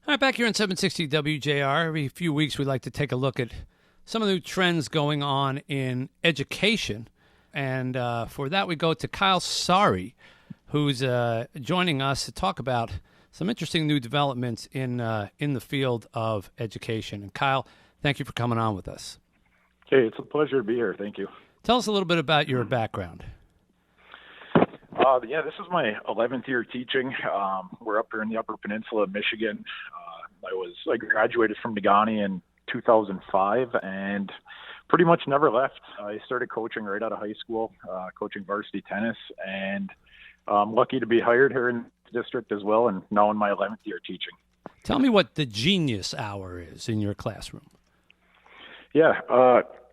All right, back here on 760 WJR. Every few weeks, we like to take a look at some of the new trends going on in education. And for that, we go to Kyle Saari, who's joining us to talk about some interesting new developments in the field of education. And Kyle, thank you for coming on with us. Hey, it's a pleasure to be here. Thank you. Tell us a little bit about your background. This is my 11th year teaching. We're up here in the Upper Peninsula of Michigan. I graduated from Negaunee in 2005 and pretty much never left. I started coaching right out of high school, coaching varsity tennis, and I'm lucky to be hired here in the district as well, and now in my 11th year teaching. Tell me what the Genius Hour is in your classroom. Yeah,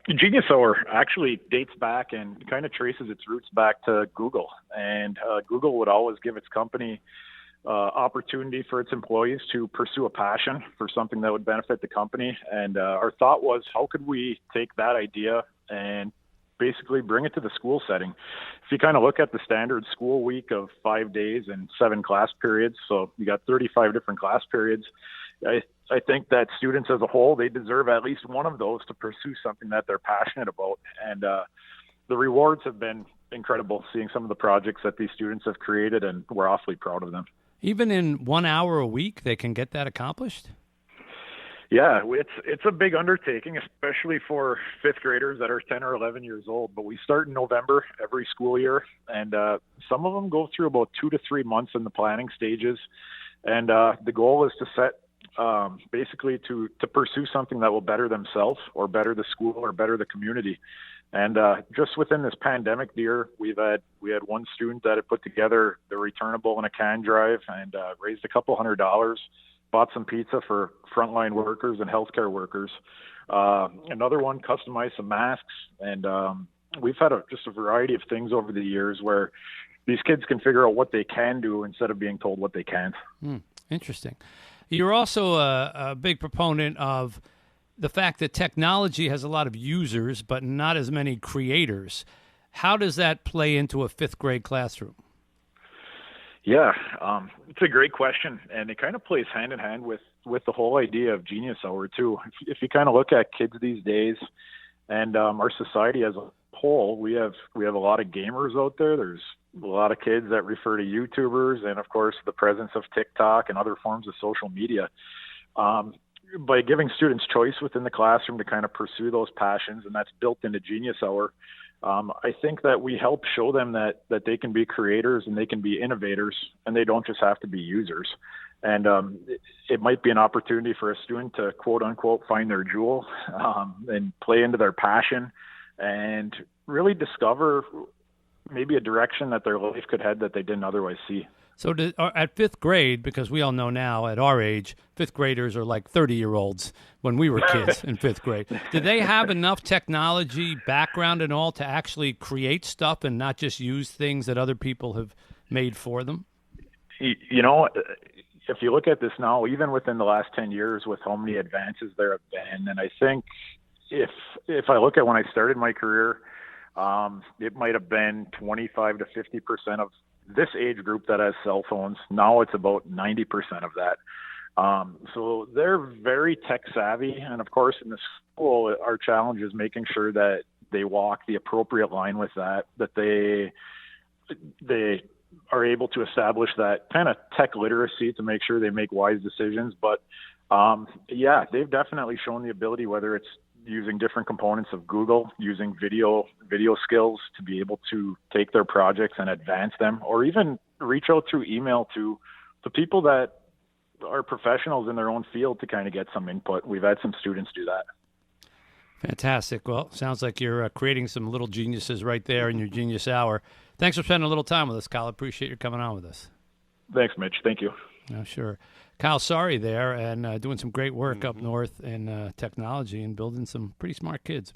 Genius Hour actually dates back and kind of traces its roots back to Google. And Google would always give its company opportunity for its employees to pursue a passion for something that would benefit the company. And our thought was, how could we take that idea and basically bring it to the school setting? If you kind of look at the standard school week of 5 days and 7 class periods, so you got 35 different class periods, I think that students as a whole, they deserve at least one of those to pursue something that they're passionate about. And the rewards have been incredible, seeing some of the projects that these students have created, and we're awfully proud of them. Even in 1 hour a week, they can get that accomplished? Yeah, it's a big undertaking, especially for fifth graders that are 10 or 11 years old. But we start in November every school year, and some of them go through about 2 to 3 months in the planning stages. And the goal is to set basically to pursue something that will better themselves or better the school or better the community. And just within this pandemic year, we had one student that had put together the returnable and a can drive and raised a couple $100, bought some pizza for frontline workers and healthcare workers. Another one customized some masks, and we've had just a variety of things over the years where these kids can figure out what they can do instead of being told what they can't. Interesting. You're also a big proponent of the fact that technology has a lot of users, but not as many creators. How does that play into a fifth grade classroom? Yeah, it's a great question, and it kind of plays hand in hand with the whole idea of Genius Hour too. If you kind of look at kids these days and our society as a whole, we have a lot of gamers out there. There's a lot of kids that refer to YouTubers, and of course the presence of TikTok and other forms of social media. By giving students choice within the classroom to kind of pursue those passions, and that's built into Genius Hour, I think that we help show them that they can be creators and they can be innovators, and they don't just have to be users. And it might be an opportunity for a student to quote unquote find their jewel and play into their passion and really discover maybe a direction that their life could head that they didn't otherwise see. So at fifth grade, because we all know now at our age, fifth graders are like 30-year-olds when we were kids in fifth grade. Do they have enough technology background and all to actually create stuff and not just use things that other people have made for them? You know, if you look at this now, even within the last 10 years with how many advances there have been, and I think if I look at when I started my career, it might have been 25 to 50% of this age group that has cell phones. Now it's about 90% of that. So they're very tech savvy. And of course, in the school, our challenge is making sure that they walk the appropriate line with that they are able to establish that kind of tech literacy to make sure they make wise decisions. But they've definitely shown the ability, whether it's using different components of Google, using video skills to be able to take their projects and advance them, or even reach out through email to the people that are professionals in their own field to kind of get some input. We've had some students do that. Fantastic. Well, sounds like you're creating some little geniuses right there in your Genius Hour. Thanks for spending a little time with us, Kyle. Appreciate you coming on with us. Thanks, Mitch. Thank you. Oh, sure. Kyle Saari there, and doing some great work up north in technology and building some pretty smart kids.